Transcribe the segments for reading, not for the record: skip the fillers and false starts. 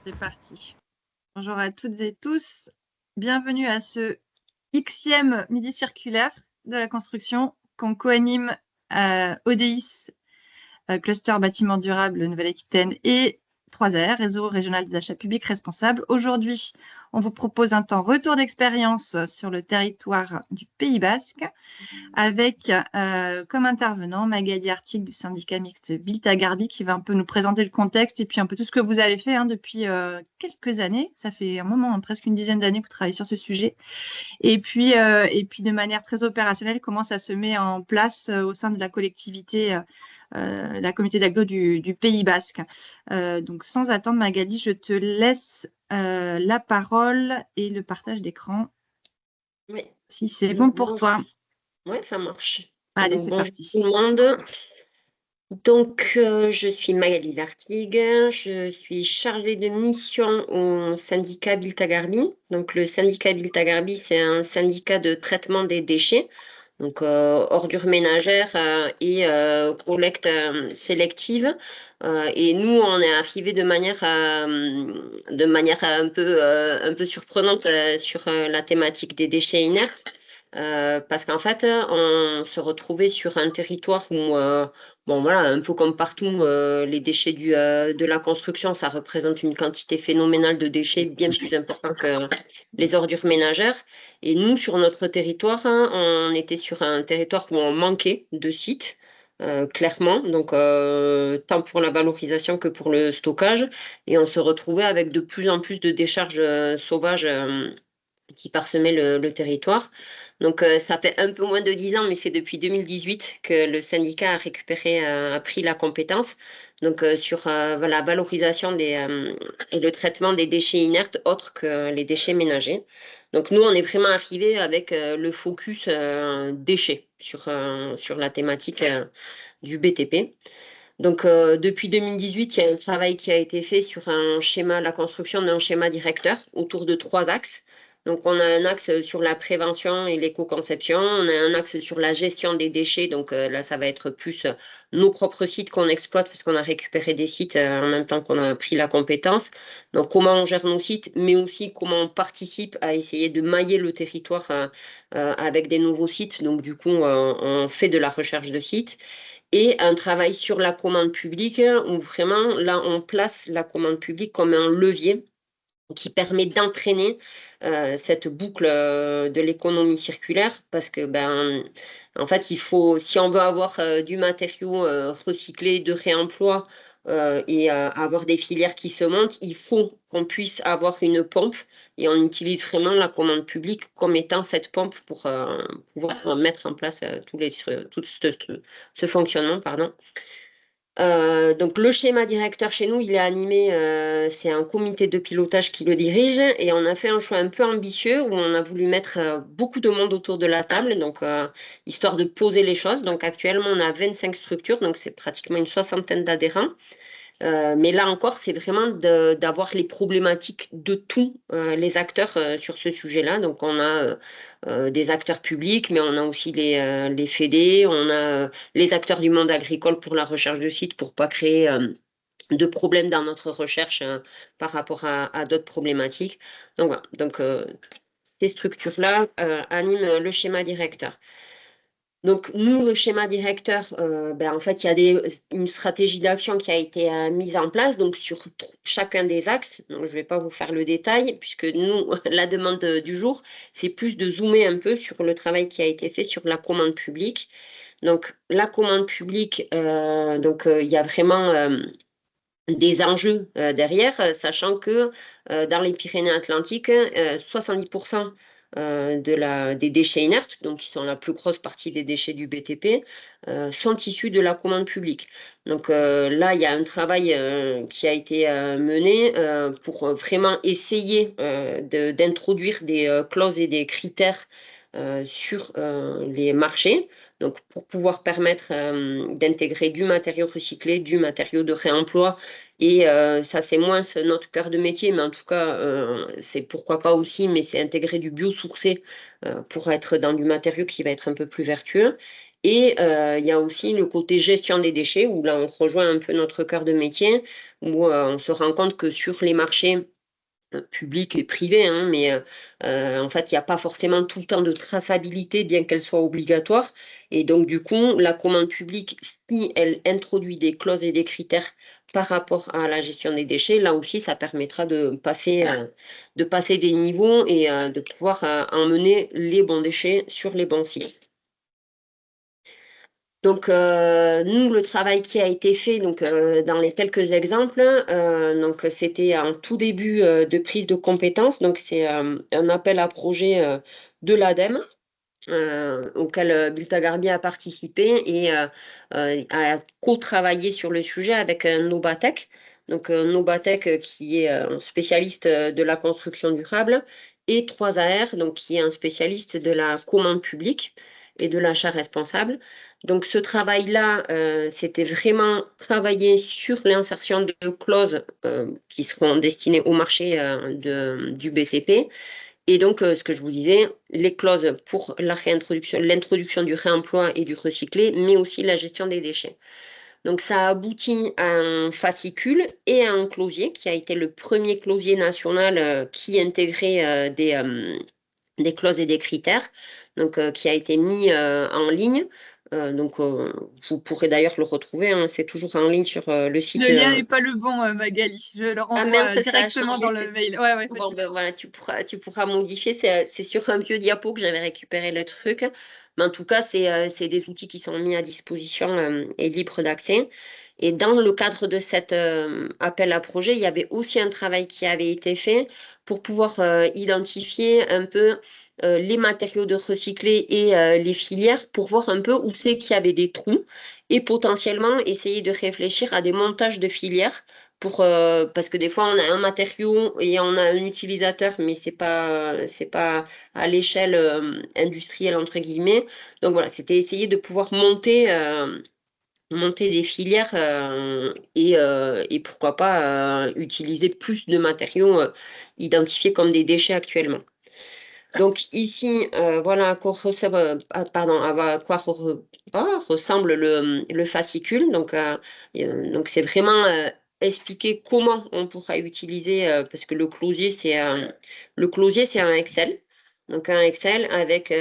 C'est parti. Bonjour à toutes et tous. Bienvenue à ce Xème Midi Circulaire de la construction qu'on co-anime à ODIS, Cluster Bâtiment Durable Nouvelle-Aquitaine et 3R, Réseau Régional des Achats Publics Responsables. Aujourd'hui, on vous propose un temps retour d'expérience sur le territoire du Pays Basque avec comme intervenant Magali Artigue du syndicat mixte Biltagarbi qui va un peu nous présenter le contexte et puis un peu tout ce que vous avez fait depuis quelques années. Ça fait un moment, presque une dizaine d'années que vous travaillez sur ce sujet. Et puis de manière très opérationnelle, comment ça se met en place au sein de la collectivité, la communauté d'agglo du Pays Basque. Donc sans attendre, Magali, je te laisse la parole et le partage d'écran, Oui. si c'est bon pour toi. Oui, ça marche. Allez, Donc, c'est bonjour parti. tout le monde. Donc, je suis Magali Lartigue, je suis chargée de mission au syndicat Biltagarbi. Donc, le syndicat Biltagarbi, c'est un syndicat de traitement des déchets, donc ordures ménagères et collecte sélective. Et nous, on est arrivé de manière un peu surprenante sur la thématique des déchets inertes. Parce qu'en fait, on se retrouvait sur un territoire où, bon voilà, un peu comme partout, les déchets de la construction, ça représente une quantité phénoménale de déchets bien plus importante que les ordures ménagères. Et nous, sur notre territoire, on était sur un territoire où on manquait de sites. Clairement, donc tant pour la valorisation que pour le stockage, et on se retrouvait avec de plus en plus de décharges sauvages qui parsemaient le territoire. Donc ça fait un peu moins de 10 ans, mais c'est depuis 2018 que le syndicat a récupéré, a pris la compétence. Donc sur la valorisation et le traitement des déchets inertes autres que les déchets ménagers. Donc nous, on est vraiment arrivé avec le focus déchets sur la thématique du BTP. Donc, depuis 2018, il y a un travail qui a été fait sur la construction d'un schéma directeur autour de 3 axes. Donc, on a un axe sur la prévention et l'éco-conception, on a un axe sur la gestion des déchets, donc là, ça va être plus nos propres sites qu'on exploite parce qu'on a récupéré des sites en même temps qu'on a pris la compétence. Donc, comment on gère nos sites, mais aussi comment on participe à essayer de mailler le territoire avec des nouveaux sites. Donc, du coup, on fait de la recherche de sites et un travail sur la commande publique où vraiment, là, on place la commande publique comme un levier qui permet d'entraîner cette boucle de l'économie circulaire parce que, en fait, si on veut avoir du matériau recyclé, de réemploi et avoir des filières qui se montent, il faut qu'on puisse avoir une pompe et on utilise vraiment la commande publique comme étant cette pompe pour pouvoir mettre en place tout ce fonctionnement, pardon. Donc le schéma directeur chez nous, il est animé, c'est un comité de pilotage qui le dirige et on a fait un choix un peu ambitieux où on a voulu mettre beaucoup de monde autour de la table, donc histoire de poser les choses. Donc actuellement, on a 25 structures, donc c'est pratiquement une soixantaine d'adhérents. Mais là encore, c'est vraiment d'avoir les problématiques de tous les acteurs sur ce sujet-là. Donc, on a des acteurs publics, mais on a aussi les fédés, on a les acteurs du monde agricole pour la recherche de sites, pour pas créer de problèmes dans notre recherche par rapport à d'autres problématiques. Donc, voilà. Donc, ces structures-là animent le schéma directeur. Donc, nous, le schéma directeur, en fait, il y a une stratégie d'action qui a été mise en place donc sur chacun des axes. Donc, je ne vais pas vous faire le détail, puisque nous, la demande du jour, c'est plus de zoomer un peu sur le travail qui a été fait sur la commande publique. Donc, la commande publique, il y a vraiment des enjeux derrière, sachant que dans les Pyrénées-Atlantiques, 70% des déchets inertes, donc qui sont la plus grosse partie des déchets du BTP, sont issus de la commande publique. Donc là, il y a un travail qui a été mené pour vraiment essayer d'introduire des clauses et des critères sur les marchés. Donc, pour pouvoir permettre d'intégrer du matériau recyclé, du matériau de réemploi. Et ça, c'est moins notre cœur de métier, mais en tout cas, c'est pourquoi pas aussi, mais c'est intégrer du biosourcé pour être dans du matériau qui va être un peu plus vertueux. Et il y a aussi le côté gestion des déchets, où là, on rejoint un peu notre cœur de métier, où on se rend compte que sur les marchés publics et privés, hein, mais en fait, il n'y a pas forcément tout le temps de traçabilité, bien qu'elle soit obligatoire. Et donc, du coup, la commande publique, si elle introduit des clauses et des critères par rapport à la gestion des déchets, là aussi, ça permettra de passer des niveaux et de pouvoir emmener les bons déchets sur les bons sites. Donc, nous, le travail qui a été fait, donc, dans les quelques exemples, donc, c'était en tout début de prise de compétences. Donc, c'est un appel à projet de l'ADEME auquel Bilta Garbi a participé et a co-travaillé sur le sujet avec Nobatec. Donc, Nobatec qui est un spécialiste de la construction durable et 3AR, donc, qui est un spécialiste de la commande publique et de l'achat responsable. Donc, ce travail-là, c'était vraiment travailler sur l'insertion de clauses qui seront destinées au marché du BTP. Et donc, ce que je vous disais, les clauses pour la réintroduction, l'introduction du réemploi et du recyclé, mais aussi la gestion des déchets. Donc, ça aboutit à un fascicule et à un closier qui a été le premier closier national qui intégrait des clauses et des critères, donc qui a été mis en ligne. Donc, vous pourrez d'ailleurs le retrouver, hein, c'est toujours en ligne sur le site. Le lien n'est pas le bon, Magali. Je le Ah mince, renvoie ça a directement changé. dans le mail. Ouais, ouais, pas de Bon, souci. ben voilà, tu pourras modifier. C'est sur un vieux diapo que j'avais récupéré le truc. Mais en tout cas, c'est des outils qui sont mis à disposition et libres d'accès. Et dans le cadre de cet appel à projet, il y avait aussi un travail qui avait été fait pour pouvoir identifier un peu les matériaux de recycler et les filières pour voir un peu où c'est qu'il y avait des trous et potentiellement essayer de réfléchir à des montages de filières parce que des fois on a un matériau et on a un utilisateur, mais c'est pas à l'échelle industrielle entre guillemets. Donc voilà, c'était essayer de pouvoir monter des filières et pourquoi pas utiliser plus de matériaux identifiés comme des déchets actuellement. Donc ici, voilà à quoi ressemble, pardon, à quoi ressemble le fascicule. Donc c'est vraiment expliquer comment on pourra utiliser, parce que le closier, c'est un Excel. Donc un Excel avec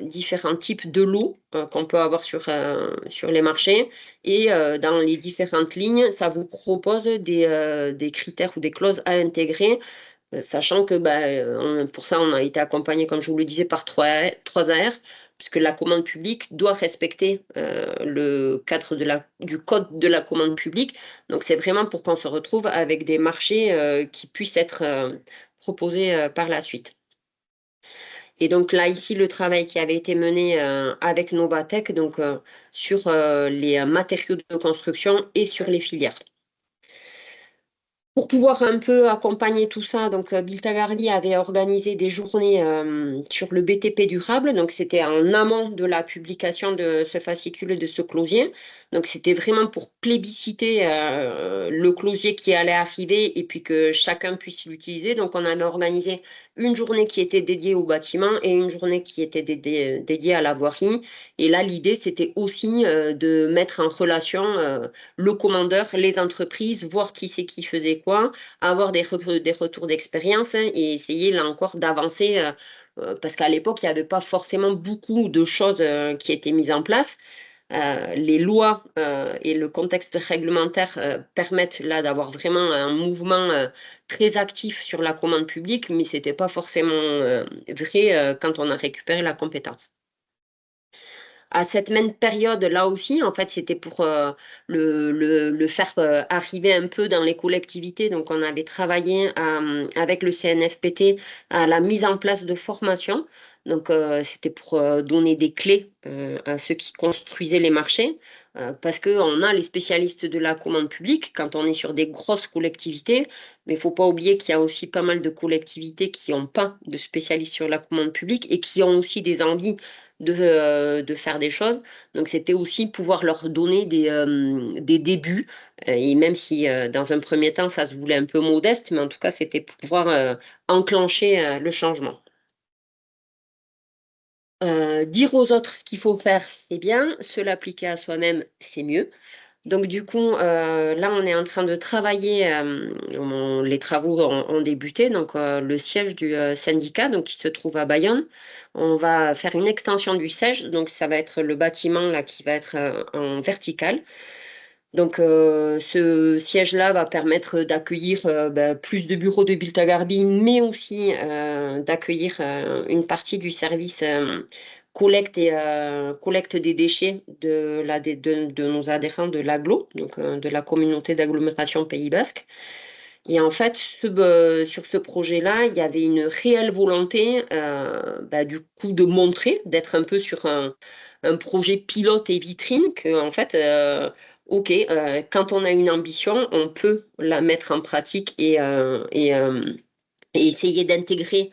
différents types de lots qu'on peut avoir sur les marchés. Et dans les différentes lignes, ça vous propose des critères ou des clauses à intégrer sachant que pour ça, on a été accompagné, comme je vous le disais, par 3AR, puisque la commande publique doit respecter le cadre du code de la commande publique. Donc, c'est vraiment pour qu'on se retrouve avec des marchés qui puissent être proposés par la suite. Et donc là, ici, le travail qui avait été mené avec Novatec, donc sur les matériaux de construction et sur les filières. Pour pouvoir un peu accompagner tout ça, donc Bill Tagarly avait organisé des journées sur le BTP durable. Donc c'était en amont de la publication de ce fascicule et de ce closier. Donc c'était vraiment pour plébisciter le closier qui allait arriver et puis que chacun puisse l'utiliser. Donc on avait organisé une journée qui était dédiée au bâtiment et une journée qui était dédiée à la voirie. Et là, l'idée, c'était aussi de mettre en relation le commandeur, les entreprises, voir qui c'est qui faisait quoi, avoir des retours d'expérience et essayer là encore d'avancer parce qu'à l'époque, il n'y avait pas forcément beaucoup de choses qui étaient mises en place. Les lois et le contexte réglementaire permettent là d'avoir vraiment un mouvement très actif sur la commande publique, mais ce n'était pas forcément vrai quand on a récupéré la compétence. À cette même période, là aussi, en fait, c'était pour le faire arriver un peu dans les collectivités. Donc, on avait travaillé avec le CNFPT à la mise en place de formations. Donc, c'était pour donner des clés à ceux qui construisaient les marchés, parce qu'on a les spécialistes de la commande publique quand on est sur des grosses collectivités, mais il ne faut pas oublier qu'il y a aussi pas mal de collectivités qui n'ont pas de spécialistes sur la commande publique et qui ont aussi des envies de faire des choses. Donc, c'était aussi pouvoir leur donner des débuts. Et même si, dans un premier temps, ça se voulait un peu modeste, mais en tout cas, c'était pour pouvoir enclencher le changement. Dire aux autres ce qu'il faut faire, c'est bien. Se l'appliquer à soi-même, c'est mieux. Donc du coup, là, on est en train de travailler. Les travaux ont débuté. Donc le siège du syndicat, donc qui se trouve à Bayonne, on va faire une extension du siège. Donc ça va être le bâtiment là qui va être en vertical. Donc, ce siège-là va permettre d'accueillir plus de bureaux de Bilta Garbi, mais aussi d'accueillir une partie du service collecte des déchets de nos adhérents de l'AGLO, donc de la communauté d'agglomération Pays Basque. Et en fait, sur ce projet-là, il y avait une réelle volonté du coup de montrer, d'être un peu sur un projet pilote et vitrine, que en fait, ok, quand on a une ambition, on peut la mettre en pratique et essayer d'intégrer,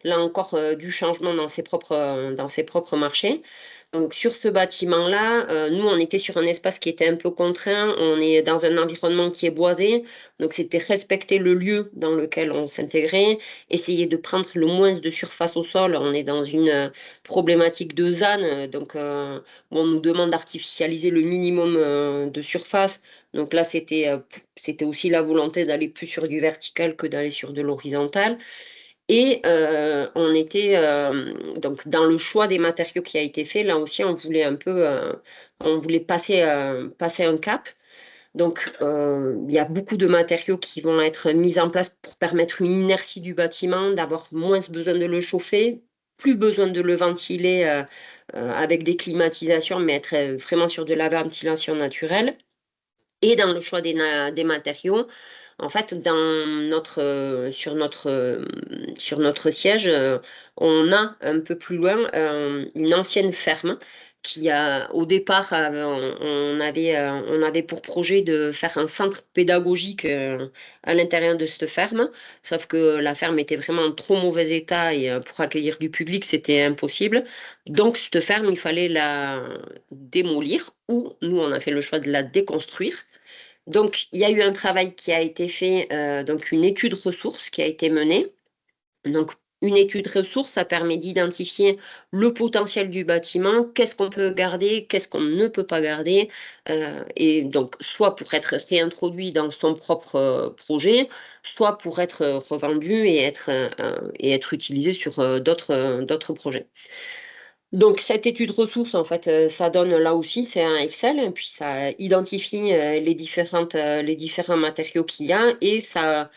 là encore, du changement dans ses propres marchés. Donc, sur ce bâtiment-là, nous, on était sur un espace qui était un peu contraint. On est dans un environnement qui est boisé. Donc, c'était respecter le lieu dans lequel on s'intégrait, essayer de prendre le moins de surface au sol. On est dans une problématique de ZAN. Donc, on nous demande d'artificialiser le minimum de surface. Donc là, c'était aussi la volonté d'aller plus sur du vertical que d'aller sur de l'horizontal. Et on était donc dans le choix des matériaux qui a été fait, là aussi on voulait on voulait passer un cap. Donc il y a beaucoup de matériaux qui vont être mis en place pour permettre une inertie du bâtiment, d'avoir moins besoin de le chauffer, plus besoin de le ventiler avec des climatisations, mais être vraiment sur de la ventilation naturelle. Et dans le choix des matériaux, en fait, sur notre siège, on a un peu plus loin une ancienne ferme qui au départ, on avait pour projet de faire un centre pédagogique à l'intérieur de cette ferme, sauf que la ferme était vraiment en trop mauvais état et pour accueillir du public, c'était impossible. Donc, cette ferme, il fallait la démolir ou nous, on a fait le choix de la déconstruire. Donc, il y a eu un travail qui a été fait, donc une étude ressources qui a été menée. Donc, une étude ressources, ça permet d'identifier le potentiel du bâtiment, qu'est-ce qu'on peut garder, qu'est-ce qu'on ne peut pas garder, et donc soit pour être réintroduit dans son propre projet, soit pour être revendu et être utilisé sur d'autres projets. Donc, cette étude ressources, en fait, ça donne là aussi, c'est un Excel, et puis ça identifie les différents matériaux qu'il y a et ça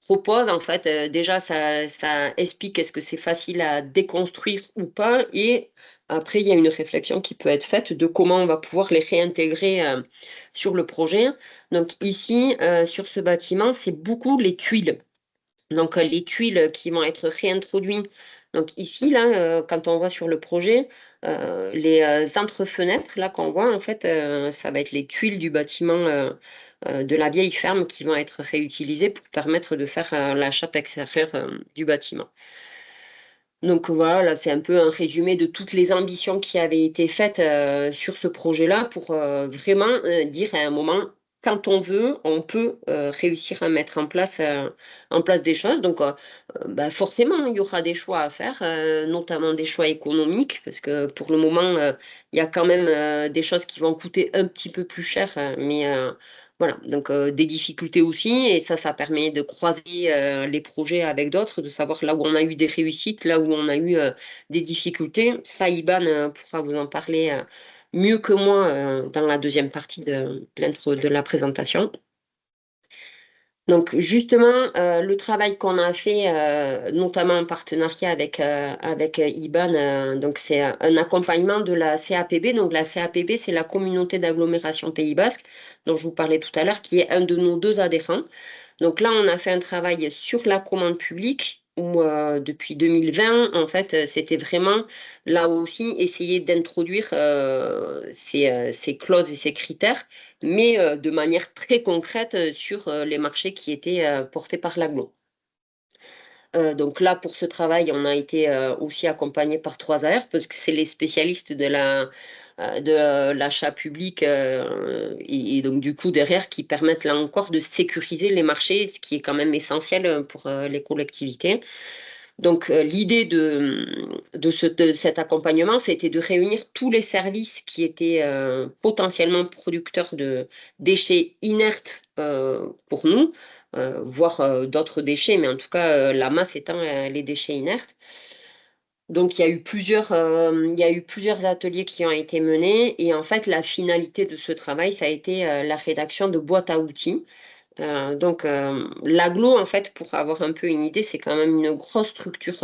propose, en fait, déjà, ça explique est-ce que c'est facile à déconstruire ou pas. Et après, il y a une réflexion qui peut être faite de comment on va pouvoir les réintégrer sur le projet. Donc, ici, sur ce bâtiment, c'est beaucoup les tuiles. Donc, les tuiles qui vont être réintroduites. Donc, ici, là, quand on voit sur le projet, les entre-fenêtres, là, qu'on voit, en fait, ça va être les tuiles du bâtiment de la vieille ferme qui vont être réutilisées pour permettre de faire la chape extérieure du bâtiment. Donc voilà, là c'est un peu un résumé de toutes les ambitions qui avaient été faites sur ce projet-là pour vraiment dire à un moment, quand on veut, on peut réussir à mettre en place des choses. Donc forcément, il y aura des choix à faire, notamment des choix économiques, parce que pour le moment, il y a quand même des choses qui vont coûter un petit peu plus cher, mais voilà, donc des difficultés aussi, et ça permet de croiser les projets avec d'autres, de savoir là où on a eu des réussites, là où on a eu des difficultés. Ça, Iban pourra vous en parler mieux que moi dans la deuxième partie de la présentation. Donc justement, le travail qu'on a fait, notamment en partenariat avec IBAN, donc c'est un accompagnement de la CAPB. Donc la CAPB, c'est la communauté d'agglomération Pays Basque, dont je vous parlais tout à l'heure, qui est un de nos deux adhérents. Donc là, on a fait un travail sur la commande publique où depuis 2020, en fait, c'était vraiment là aussi essayer d'introduire ces clauses et ces critères, mais de manière très concrète sur les marchés qui étaient portés par l'aglo. Donc là, pour ce travail, on a été aussi accompagné par 3AR parce que c'est les spécialistes de l'achat public et donc du coup derrière qui permettent là encore de sécuriser les marchés, ce qui est quand même essentiel pour les collectivités. Donc, l'idée de cet accompagnement, c'était de réunir tous les services qui étaient potentiellement producteurs de déchets inertes pour nous, voire d'autres déchets, mais en tout cas, la masse étant les déchets inertes. Donc, il y a eu plusieurs ateliers qui ont été menés et en fait, la finalité de ce travail, ça a été la rédaction de boîtes à outils. L'agglo, en fait, pour avoir un peu une idée, c'est quand même une grosse structure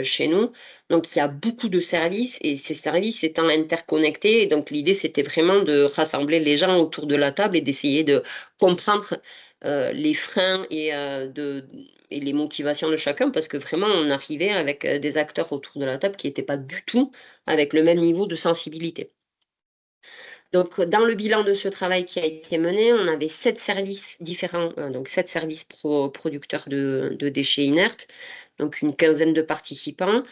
chez nous. Donc, il y a beaucoup de services et ces services étant interconnectés. Et donc, l'idée, c'était vraiment de rassembler les gens autour de la table et d'essayer de comprendre les freins et les motivations de chacun parce que vraiment, on arrivait avec des acteurs autour de la table qui n'étaient pas du tout avec le même niveau de sensibilité. Donc, dans le bilan de ce travail qui a été mené, on avait 7 services différents, donc 7 services producteurs de déchets inertes, donc une quinzaine de participants.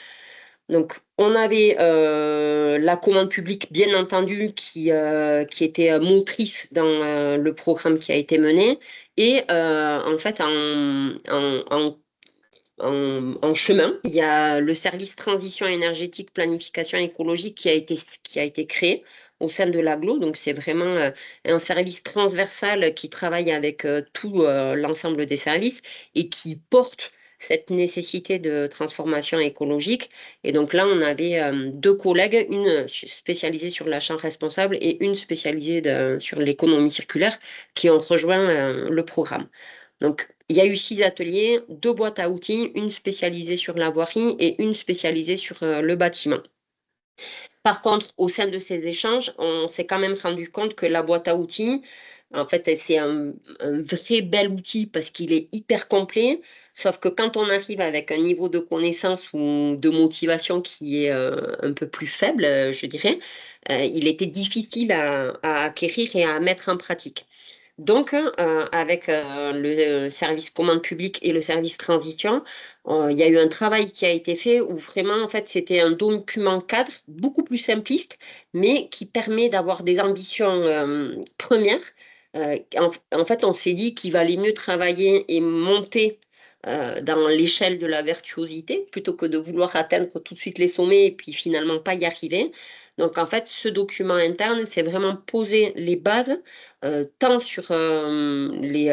Donc, on avait la commande publique, bien entendu, qui était motrice dans le programme qui a été mené. Et en fait, en chemin, il y a le service transition énergétique, planification écologique qui a été créé au sein de l'AGLO. Donc, c'est vraiment un service transversal qui travaille avec tout l'ensemble des services et qui porte cette nécessité de transformation écologique. Et donc là, on avait deux collègues, une spécialisée sur l'achat responsable et une spécialisée sur l'économie circulaire, qui ont rejoint le programme. Donc, il y a eu 6 ateliers, 2 boîtes à outils, une spécialisée sur la voirie et une spécialisée sur le bâtiment. Par contre, au sein de ces échanges, on s'est quand même rendu compte que la boîte à outils, en fait, c'est un très bel outil parce qu'il est hyper complet. Sauf que quand on arrive avec un niveau de connaissance ou de motivation qui est un peu plus faible, je dirais, il était difficile à acquérir et à mettre en pratique. Donc, avec le service commande publique et le service transition, il y a eu un travail qui a été fait où vraiment, en fait, c'était un document cadre beaucoup plus simpliste, mais qui permet d'avoir des ambitions premières. En fait, on s'est dit qu'il valait mieux travailler et monter dans l'échelle de la virtuosité plutôt que de vouloir atteindre tout de suite les sommets et puis finalement pas y arriver. Donc, en fait, ce document interne, c'est vraiment poser les bases tant sur les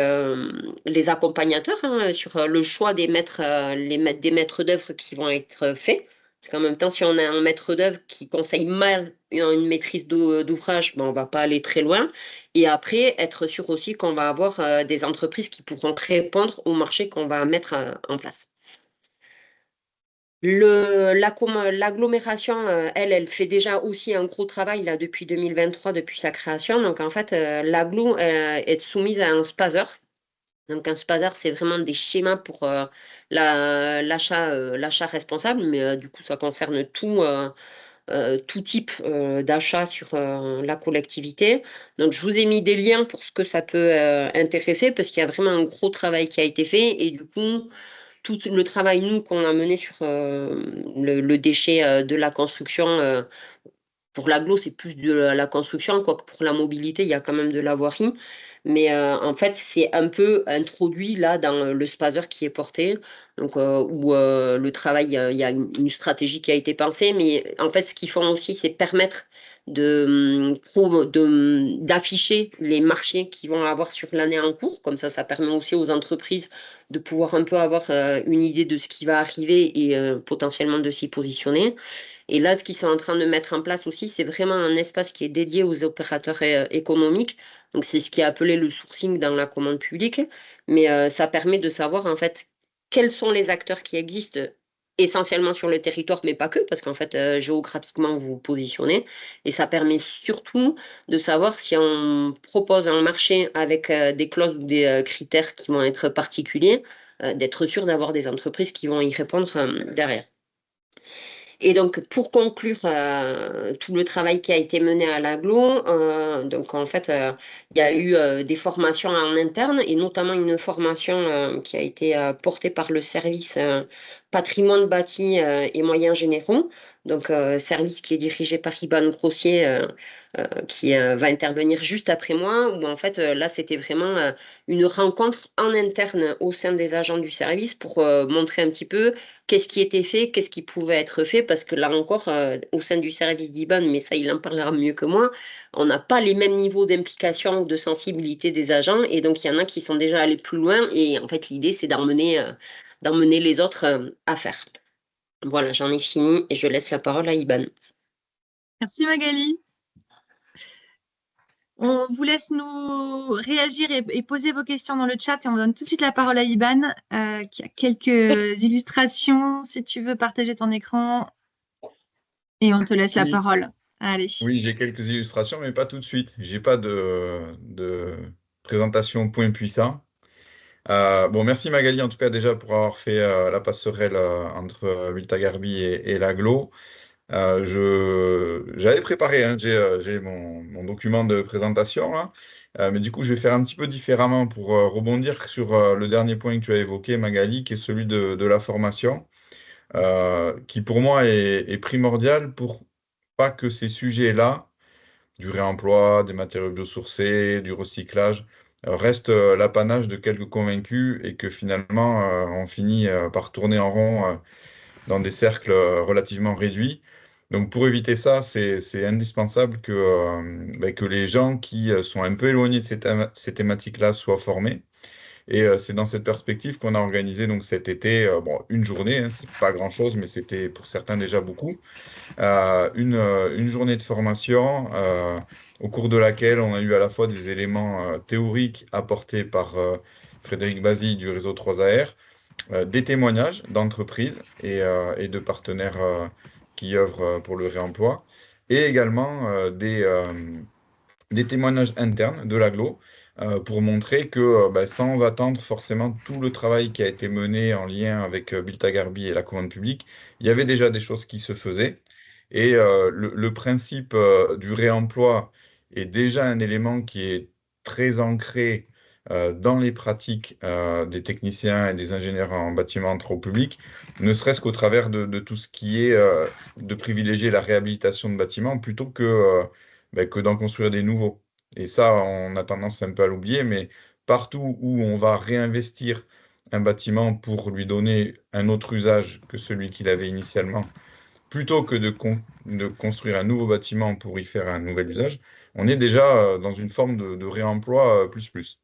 accompagnateurs, hein, sur le choix des maîtres d'œuvre qui vont être faits. Parce qu'en même temps, si on a un maître d'œuvre qui conseille mal une maîtrise d'ouvrage, ben, on ne va pas aller très loin. Et après, être sûr aussi qu'on va avoir des entreprises qui pourront répondre au marché qu'on va mettre en place. L'agglomération, elle fait déjà aussi un gros travail là, depuis 2023, depuis sa création. Donc, en fait, l'agglo est soumise à un SPASER. Donc, un SPASER, c'est vraiment des schémas pour l'achat responsable, mais du coup, ça concerne tout type d'achat sur la collectivité. Donc, je vous ai mis des liens pour ce que ça peut intéresser, parce qu'il y a vraiment un gros travail qui a été fait. Et du coup, tout le travail, nous, qu'on a mené sur le déchet de la construction, pour l'agglo, c'est plus de la construction, quoique pour la mobilité, il y a quand même de la voirie. Mais en fait, c'est un peu introduit là dans le spazer qui est porté, donc où le travail, il y a une stratégie qui a été pensée, mais en fait, ce qu'ils font aussi, c'est permettre d'afficher les marchés qu'ils vont avoir sur l'année en cours. Comme ça permet aussi aux entreprises de pouvoir un peu avoir une idée de ce qui va arriver et potentiellement de s'y positionner. Et là, ce qu'ils sont en train de mettre en place aussi, c'est vraiment un espace qui est dédié aux opérateurs économiques. Donc, c'est ce qui est appelé le sourcing dans la commande publique. Mais ça permet de savoir, en fait, quels sont les acteurs qui existent essentiellement sur le territoire, mais pas que, parce qu'en fait, géographiquement, vous vous positionnez. Et ça permet surtout de savoir si on propose un marché avec des clauses ou des critères qui vont être particuliers, d'être sûr d'avoir des entreprises qui vont y répondre derrière. Et donc, pour conclure tout le travail qui a été mené à l'aglo, donc en fait, il y a eu des formations en interne et notamment une formation qui a été portée par le service patrimoine bâti et moyens généraux. donc service qui est dirigé par Iban Grossier, qui va intervenir juste après moi, où en fait là c'était vraiment une rencontre en interne au sein des agents du service pour montrer un petit peu qu'est-ce qui était fait, qu'est-ce qui pouvait être fait, parce que là encore, au sein du service d'Iban, mais ça il en parlera mieux que moi, on n'a pas les mêmes niveaux d'implication ou de sensibilité des agents, et donc il y en a qui sont déjà allés plus loin, et en fait l'idée c'est d'emmener les autres à faire. Voilà, j'en ai fini et je laisse la parole à Iban. Merci Magali. On vous laisse nous réagir et poser vos questions dans le chat et on donne tout de suite la parole à Iban, qui a quelques illustrations, si tu veux partager ton écran, et on te laisse la Oui, parole. Allez. oui, j'ai quelques illustrations, mais pas tout de suite. J'ai pas de présentation point puissant. Bon, merci Magali en tout cas déjà pour avoir fait la passerelle entre Wiltagarbi et l'aglo. J'avais préparé, hein, j'ai mon document de présentation là. Mais du coup je vais faire un petit peu différemment pour rebondir sur le dernier point que tu as évoqué Magali, qui est celui de la formation, qui pour moi est primordial pour pas que ces sujets-là, du réemploi, des matériaux biosourcés, du recyclage, reste l'apanage de quelques convaincus et que finalement on finit par tourner en rond dans des cercles relativement réduits. Donc pour éviter ça, c'est indispensable que les gens qui sont un peu éloignés de ces thématiques-là soient formés. Et c'est dans cette perspective qu'on a organisé donc cet été, bon, une journée, hein, c'est pas grand-chose, mais c'était pour certains déjà beaucoup, une journée de formation au cours de laquelle on a eu à la fois des éléments théoriques apportés par Frédéric Basile du réseau 3AR, des témoignages d'entreprises et de partenaires qui œuvrent pour le réemploi, et également des témoignages internes de l'agglo pour montrer que sans attendre forcément tout le travail qui a été mené en lien avec Bill Tagarby et la commande publique, il y avait déjà des choses qui se faisaient. Et le principe du réemploi est déjà un élément qui est très ancré dans les pratiques des techniciens et des ingénieurs en bâtiment travaux publics, ne serait-ce qu'au travers de tout ce qui est de privilégier la réhabilitation de bâtiments plutôt que d'en construire des nouveaux. Et ça, on a tendance un peu à l'oublier, mais partout où on va réinvestir un bâtiment pour lui donner un autre usage que celui qu'il avait initialement, plutôt que de construire un nouveau bâtiment pour y faire un nouvel usage, on est déjà dans une forme de réemploi plus plus.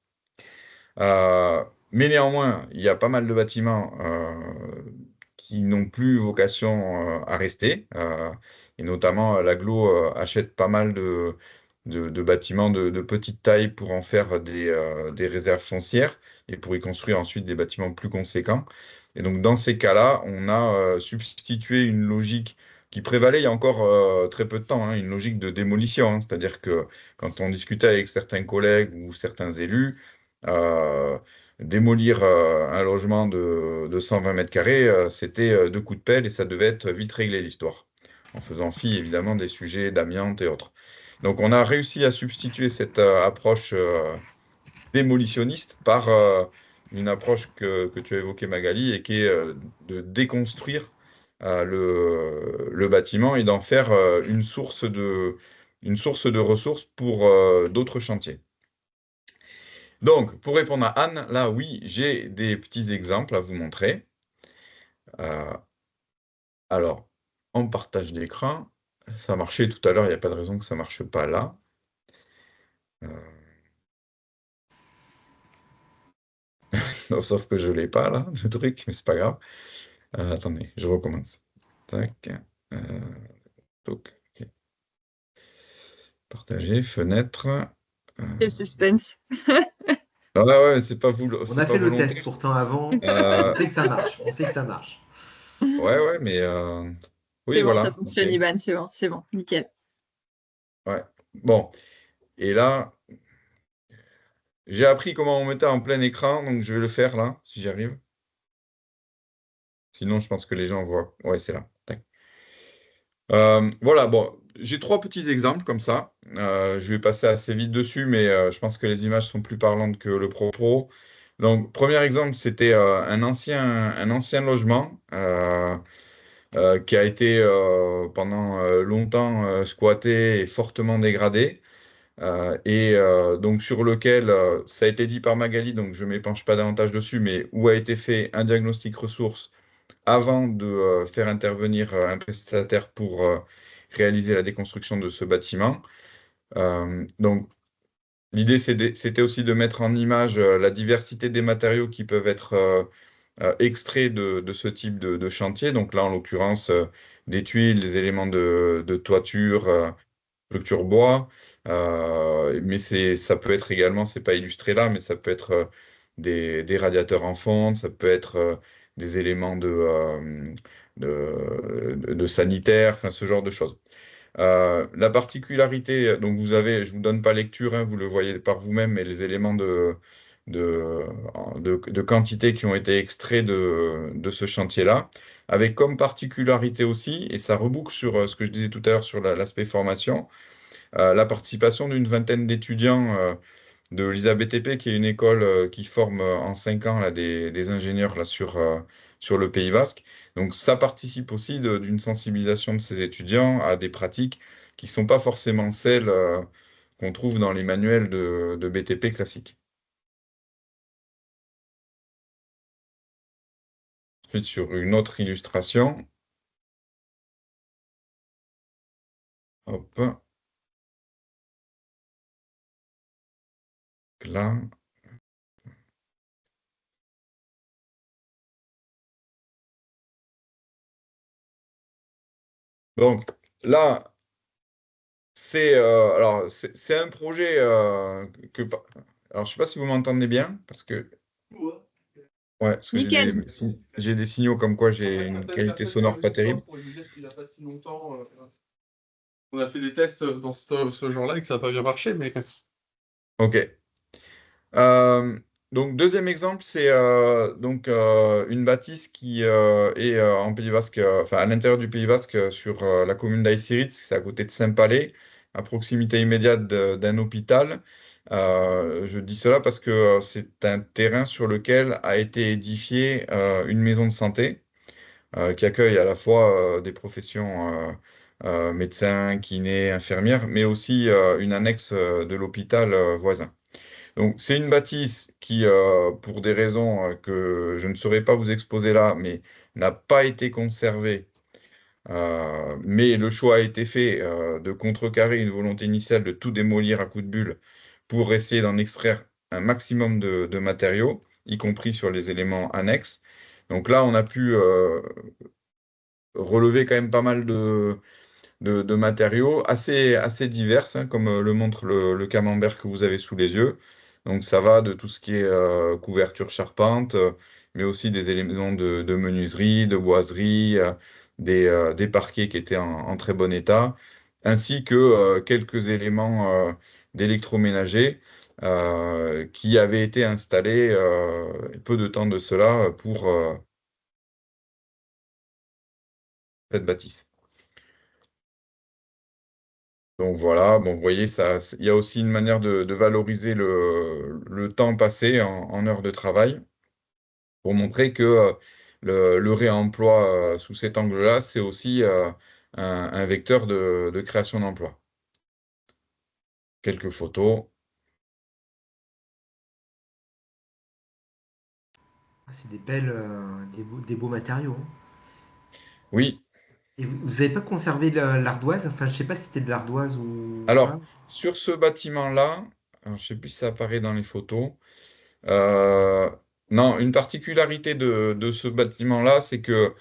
Mais néanmoins, il y a pas mal de bâtiments qui n'ont plus vocation à rester. Et notamment, l'aglo achète pas mal de bâtiments de petite taille pour en faire des réserves foncières et pour y construire ensuite des bâtiments plus conséquents. Et donc, dans ces cas-là, on a substitué une logique qui prévalait il y a encore très peu de temps, hein, une logique de démolition, hein. C'est-à-dire que quand on discutait avec certains collègues ou certains élus, euh, démolir un logement de 120 mètres carrés, c'était deux coups de pelle et ça devait être vite réglé l'histoire, en faisant fi évidemment des sujets d'amiante et autres. Donc on a réussi à substituer cette approche démolitionniste par une approche que tu as évoquée Magali et qui est de déconstruire le bâtiment et d'en faire une source de ressources pour d'autres chantiers. Donc, pour répondre à Anne, là, oui, j'ai des petits exemples à vous montrer. Euh, alors, en partage d'écran, ça marchait tout à l'heure, il n'y a pas de raison que ça ne marche pas là. Euh, Sauf que je ne l'ai pas là, le truc, mais c'est pas grave. Attendez, je recommence. Tac. Euh, donc, ok. Partager, fenêtre. Le suspense. Non, là, ouais, c'est pas, On a pas fait le test volontaire. pourtant avant. On Euh, sait que ça marche. On sait que ça marche. ouais, mais oui, C'est bon, ça voilà. Ok. fonctionne, Iban, c'est bon, nickel. Ouais. Bon. Et là, j'ai appris comment on mettait en plein écran, donc je vais le faire là, si j'y arrive. Sinon, je pense que les gens voient. Ouais, c'est là. Tac. Voilà, bon, j'ai trois petits exemples comme ça. Je vais passer assez vite dessus, mais je pense que les images sont plus parlantes que le propos. Donc, premier exemple, c'était un ancien logement qui a été pendant longtemps squatté et fortement dégradé. Donc sur lequel, ça a été dit par Magali, donc je ne m'épanche pas davantage dessus, mais où a été fait un diagnostic ressources avant de faire intervenir un prestataire pour réaliser la déconstruction de ce bâtiment. Donc l'idée, c'était aussi de mettre en image la diversité des matériaux qui peuvent être extraits de ce type de chantier. Donc là, en l'occurrence, des tuiles, des éléments de toiture, structure bois. Mais ça peut être également, c'est pas illustré là, mais ça peut être des radiateurs en fonte, ça peut être des éléments de sanitaire, enfin ce genre de choses. La particularité, donc je vous donne pas lecture, hein, vous le voyez par vous-même, mais les éléments de, de quantité qui ont été extraits de ce chantier-là, avec comme particularité aussi, et ça reboucle sur ce que je disais tout à l'heure sur l'aspect formation, la participation d'une vingtaine d'étudiants de l'ISABTP, qui est une école qui forme en 5 ans là, des ingénieurs là, sur le Pays Basque. Donc ça participe aussi d'une sensibilisation de ces étudiants à des pratiques qui ne sont pas forcément celles qu'on trouve dans les manuels de BTP classiques. Ensuite, sur une autre illustration, hop, là. Donc là, c'est un projet alors je sais pas si vous m'entendez bien parce que ouais, parce que Nickel. j'ai des signaux comme quoi j'ai Après, ça une peut être qualité personne sonore pas terrible. pour lui dire qu'il n'a pas si longtemps. On a fait des tests dans ce genre-là et que ça n'a pas bien marché, mais. Ok. Euh, donc deuxième exemple, c'est une bâtisse qui est en Pays Basque, enfin à l'intérieur du Pays Basque, sur la commune d'Aïsiritz, c'est à côté de Saint-Palais, à proximité immédiate d'un hôpital. Je dis cela parce que c'est un terrain sur lequel a été édifiée une maison de santé qui accueille à la fois des professions médecins, kinés, infirmières, mais aussi une annexe de l'hôpital voisin. Donc, c'est une bâtisse qui, pour des raisons que je ne saurais pas vous exposer là, mais n'a pas été conservée. Mais le choix a été fait de contrecarrer une volonté initiale de tout démolir à coups de bulle pour essayer d'en extraire un maximum de matériaux, y compris sur les éléments annexes. Donc là, on a pu relever quand même pas mal de matériaux assez divers, hein, comme le montre le camembert que vous avez sous les yeux. Donc ça va de tout ce qui est couverture charpente, mais aussi des éléments de menuiserie, de boiserie, des parquets qui étaient en très bon état, ainsi que quelques éléments d'électroménager qui avaient été installés peu de temps de cela pour cette bâtisse. Donc voilà, bon, vous voyez, il y a aussi une manière de valoriser le temps passé en heures de travail pour montrer que le réemploi sous cet angle-là, c'est aussi un vecteur de création d'emplois. Quelques photos. Ah, c'est des belles, des beaux matériaux, hein. Oui, Et vous n'avez pas conservé l'ardoise? Enfin, je sais pas si c'était de l'ardoise ou alors pas. sur ce bâtiment-là, alors, je ne sais plus si ça apparaît dans les photos. Euh, non, une particularité de ce bâtiment-là, c'est que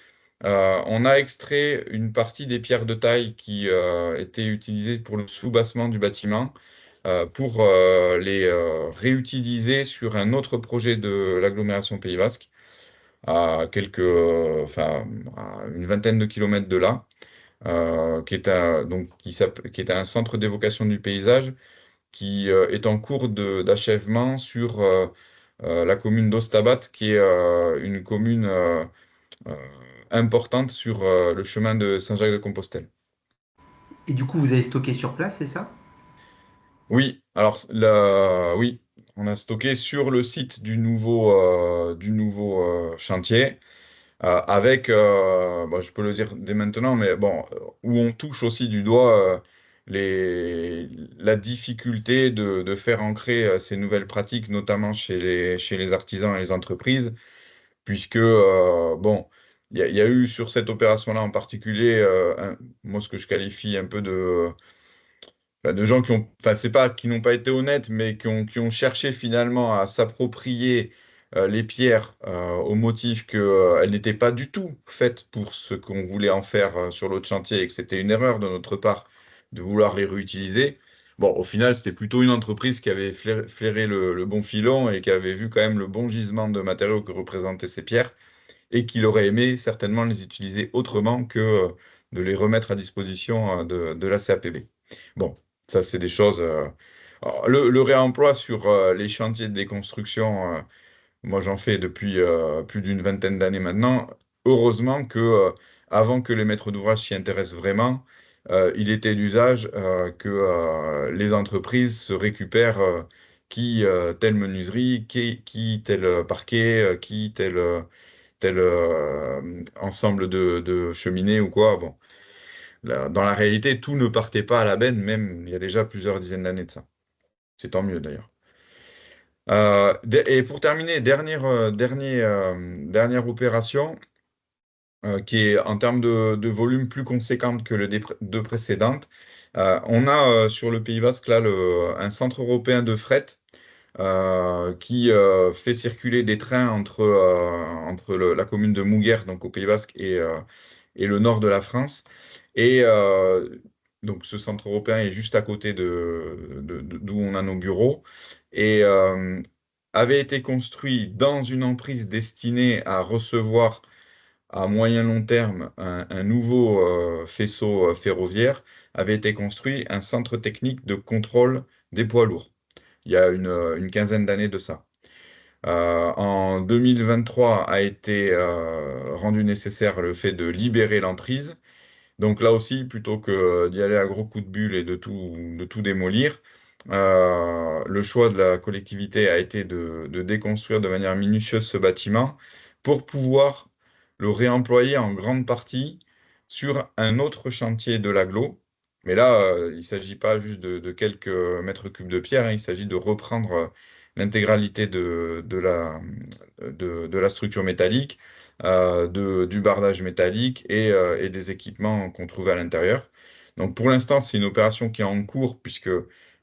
on a extrait une partie des pierres de taille qui étaient utilisées pour le soubassement du bâtiment pour les réutiliser sur un autre projet de l'agglomération Pays Basque, enfin, à une vingtaine de kilomètres de là, qui est un centre d'évocation du paysage qui est en cours d'achèvement sur la commune d'Ostabat, qui est une commune euh, importante sur le chemin de Saint-Jacques-de-Compostelle. Et du coup, vous avez stocké sur place, c'est ça? Oui, alors oui, on a stocké sur le site du nouveau chantier. avec, bon, je peux le dire dès maintenant, mais bon, où on touche aussi du doigt la difficulté de faire ancrer ces nouvelles pratiques, notamment chez les artisans et les entreprises, puisque, bon, il y a eu sur cette opération-là en particulier, moi, ce que je qualifie un peu de gens qui ont, enfin, c'est pas qui n'ont pas été honnêtes, mais qui ont cherché finalement à s'approprier les pierres au motif qu'elles n'étaient pas du tout faites pour ce qu'on voulait en faire sur l'autre chantier et que c'était une erreur de notre part de vouloir les réutiliser. Bon, au final, c'était plutôt une entreprise qui avait flairé le bon filon et qui avait vu quand même le bon gisement de matériaux que représentaient ces pierres et qu'il aurait aimé certainement les utiliser autrement que de les remettre à disposition de la CAPB. Bon, ça, c'est des choses. Alors, le réemploi sur les chantiers de déconstruction, moi, j'en fais depuis plus d'une vingtaine d'années maintenant. Heureusement que, avant que les maîtres d'ouvrage s'y intéressent vraiment, il était d'usage que les entreprises se récupèrent qui telle menuiserie, qui tel parquet, qui tel ensemble de cheminées ou quoi. Bon, dans la réalité, tout ne partait pas à la benne, même il y a déjà plusieurs dizaines d'années de ça. C'est tant mieux d'ailleurs. Et pour terminer, dernière opération qui est en termes de volume plus conséquente que les deux précédentes. On a sur le Pays Basque là un centre européen de fret qui fait circuler des trains entre la commune de Mouguer, donc au Pays Basque, et le nord de la France. Et donc ce centre européen est juste à côté d'où on a nos bureaux et avait été construit dans une emprise destinée à recevoir à moyen long terme un nouveau faisceau ferroviaire, avait été construit un centre technique de contrôle des poids lourds. Il y a une quinzaine d'années de ça. En 2023 a été rendu nécessaire le fait de libérer l'emprise. Donc là aussi, plutôt que d'y aller à gros coups de bulle et de tout démolir, le choix de la collectivité a été de déconstruire de manière minutieuse ce bâtiment pour pouvoir le réemployer en grande partie sur un autre chantier de l'agglo. Mais là, il ne s'agit pas juste de quelques mètres cubes de pierre, hein, il s'agit de reprendre l'intégralité de la structure métallique, du bardage métallique et des équipements qu'on trouve à l'intérieur. Donc pour l'instant, c'est une opération qui est en cours puisque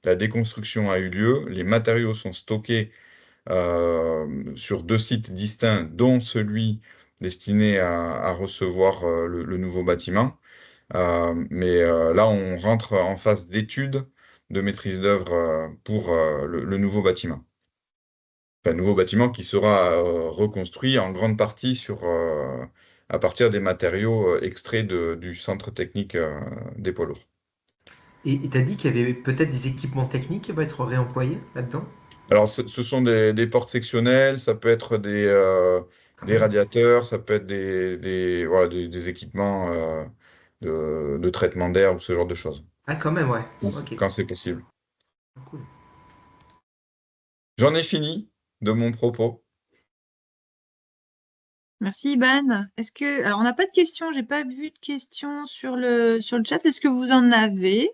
la déconstruction a eu lieu. Les matériaux sont stockés sur deux sites distincts, dont celui destiné à recevoir le nouveau bâtiment. Mais là, on rentre en phase d'étude de maîtrise d'œuvre pour le nouveau bâtiment. Enfin, nouveau bâtiment qui sera reconstruit en grande partie à partir des matériaux extraits du centre technique des poids lourds. Et tu as dit qu'il y avait peut-être des équipements techniques qui vont être réemployés là-dedans? Alors, ce sont des portes sectionnelles, ça peut être Quand des même. radiateurs, ça peut être voilà, des équipements de traitement d'air ou ce genre de choses, Ah, quand même, ouais. Ok. quand c'est possible. Cool. J'en ai fini de mon propos. Merci Iban. Alors on n'a pas de questions, j'ai pas vu de questions sur le chat. Est-ce que vous en avez?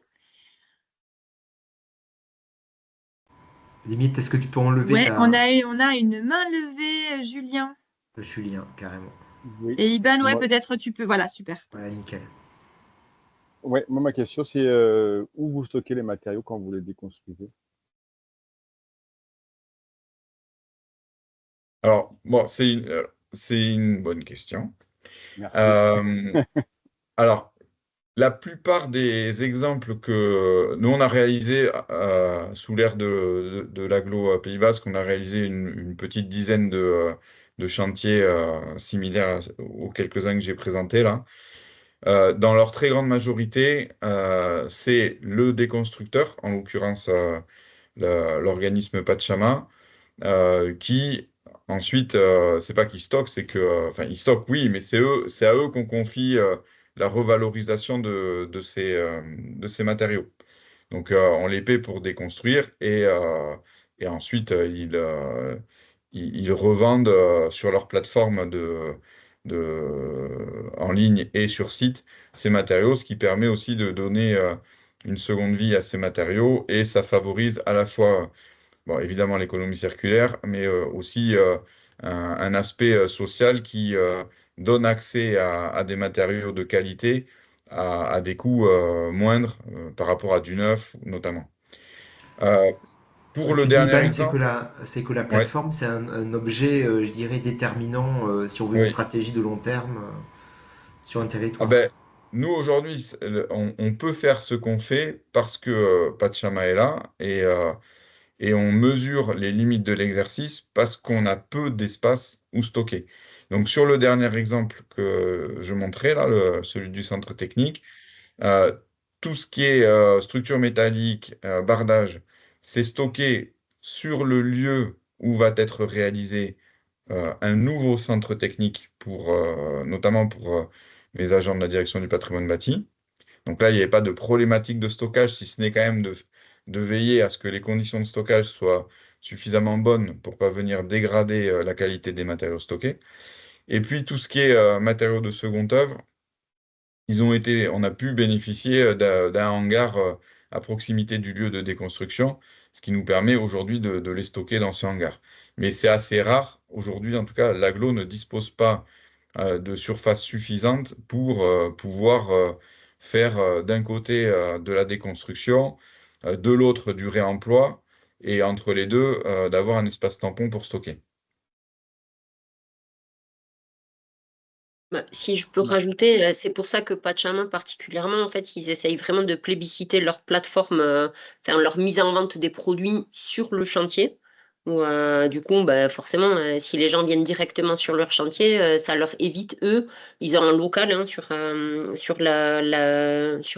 Limite, est-ce que tu peux enlever Ouais, ta... on a une main levée, Julien. le Julien, carrément. Oui. Et Iban, ouais, Moi, peut-être tu peux. Voilà, super. Voilà, nickel. ouais, moi, ma question, c'est où vous stockez les matériaux quand vous les déconstruisez? Alors, bon, c'est une bonne question. Merci. Euh, alors, la plupart des exemples que nous, on a réalisés sous l'ère de l'agglo Pays Basque, on a réalisé une petite dizaine de chantiers similaires aux quelques-uns que j'ai présentés là. Dans leur très grande majorité, c'est le déconstructeur, en l'occurrence l'organisme Pachama, qui ensuite, c'est pas qu'ils stockent, c'est que, enfin, ils stockent, oui, mais c'est à eux qu'on confie la revalorisation de ces matériaux. Donc, on les paie pour déconstruire et ensuite, ils revendent sur leur plateforme en ligne et sur site ces matériaux, ce qui permet aussi de donner une seconde vie à ces matériaux et ça favorise à la fois, bon, évidemment, l'économie circulaire, mais aussi un aspect social qui donne accès à des matériaux de qualité à des coûts moindres par rapport à du neuf, notamment. Euh, Ce pour que le tu dis, dernier Iban, exemple, c'est que la ouais, plateforme, c'est un objet, je dirais, déterminant si on veut une oui. stratégie de long terme sur un Ah territoire. ben, nous, aujourd'hui, on peut faire ce qu'on fait parce que Pachama est là et on mesure les limites de l'exercice parce qu'on a peu d'espace où stocker. Donc, sur le dernier exemple que je montrais, là, celui du centre technique, euh, tout ce qui est structure métallique, bardage, c'est stocké sur le lieu où va être réalisé un nouveau centre technique notamment pour les agents de la direction du patrimoine bâti. Donc là, il n'y avait pas de problématique de stockage, si ce n'est quand même de veiller à ce que les conditions de stockage soient suffisamment bonnes pour ne pas venir dégrader la qualité des matériaux stockés. Et puis tout ce qui est matériaux de seconde œuvre, on a pu bénéficier d'un hangar à proximité du lieu de déconstruction, ce qui nous permet aujourd'hui de les stocker dans ce hangar. Mais c'est assez rare. Aujourd'hui, en tout cas, l'agglo ne dispose pas de surface suffisante pour pouvoir faire d'un côté de la déconstruction, de l'autre du réemploi, et entre les deux, d'avoir un espace tampon pour stocker. Bah, si je peux rajouter, c'est pour ça que Pachama particulièrement, en fait, ils essayent vraiment de plébisciter leur plateforme, enfin leur mise en vente des produits sur le chantier. Où, du coup, bah, forcément, si les gens viennent directement sur leur chantier, ça leur évite, eux, ils ont un local hein, sur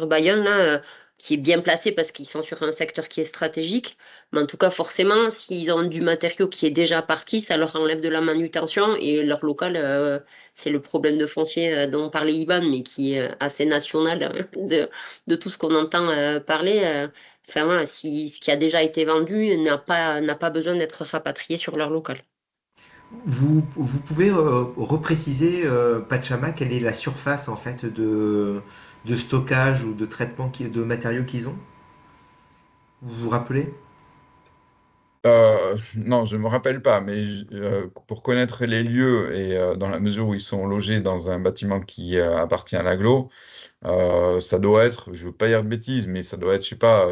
Bayonne, là, qui est bien placé parce qu'ils sont sur un secteur qui est stratégique. Mais en tout cas, forcément, s'ils ont du matériau qui est déjà parti, ça leur enlève de la manutention et leur local, c'est le problème de foncier dont parlait Iban, mais qui est assez national de tout ce qu'on entend parler. Enfin, voilà, si ce qui a déjà été vendu n'a pas besoin d'être rapatrié sur leur local. Vous pouvez repréciser, Pachama, quelle est la surface en fait de stockage ou de traitement de matériaux qu'ils ont? Vous vous rappelez? Non, je ne me rappelle pas, mais pour connaître les lieux et dans la mesure où ils sont logés dans un bâtiment qui appartient à l'agglo, ça doit être, je ne veux pas dire de bêtises, mais ça doit être, je sais pas,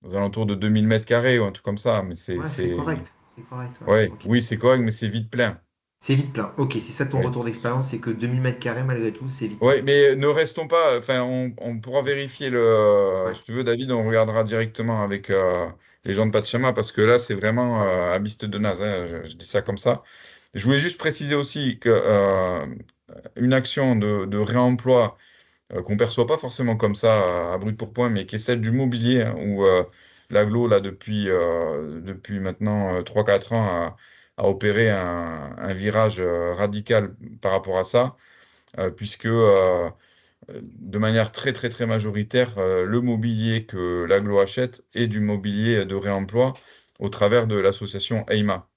aux alentours de 2000 mètres carrés ou un truc comme ça. Mais Ouais, c'est correct. C'est correct, ouais. ouais, Ok. oui, c'est correct, mais c'est vite plein. C'est vite plein. Ok, c'est ça ton Oui. retour d'expérience, c'est que 2000 mètres carrés malgré tout, c'est vite plein. Oui, mais ne restons pas, enfin, on pourra vérifier Ouais. si tu veux, David, on regardera directement avec les gens de Pachama, parce que là, c'est vraiment à Biste de Naz, hein, je dis ça comme ça. Je voulais juste préciser aussi que une action de réemploi qu'on ne perçoit pas forcément comme ça à brut pour point, mais qui est celle du mobilier, hein, où l'agglo, là, depuis maintenant 3-4 ans, a opéré un virage radical par rapport à ça, puisque de manière très très très majoritaire, le mobilier que l'agglo achète est du mobilier de réemploi au travers de l'association EIMA,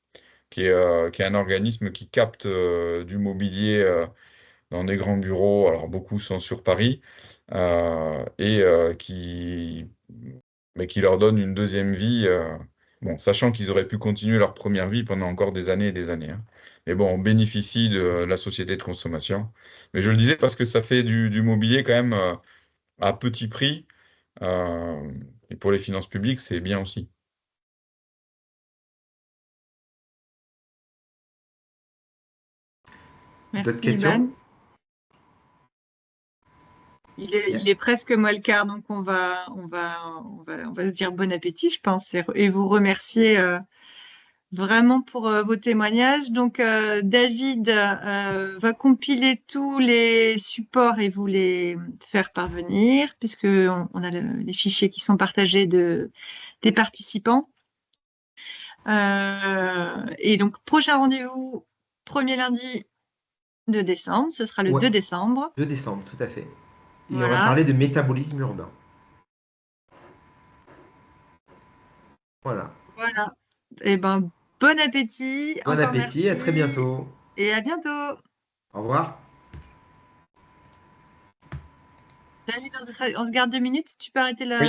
qui est un organisme qui capte du mobilier dans des grands bureaux, alors beaucoup sont sur Paris, et mais qui leur donne une deuxième vie, bon, sachant qu'ils auraient pu continuer leur première vie pendant encore des années et des années, hein. Mais bon, on bénéficie de la société de consommation. Mais je le disais parce que ça fait du mobilier quand même à petit prix, euh, et pour les finances publiques, c'est bien aussi. D'autres Merci, questions? Iban. Il est presque moi le quart, donc on va se dire bon appétit, je pense, et vous remercier vraiment pour vos témoignages. Donc, David va compiler tous les supports et vous les faire parvenir, puisque on a les fichiers qui sont partagés des participants. Et donc, prochain rendez-vous, premier lundi de décembre, ce sera le Ouais, 2 décembre. 2 décembre, tout à fait. Et on va Voilà, parler de métabolisme urbain. Voilà. voilà. Et ben, bon appétit, Bon encore appétit, à très merci bientôt. et à bientôt. Au revoir. David, on se garde 2 minutes. Tu peux arrêter la.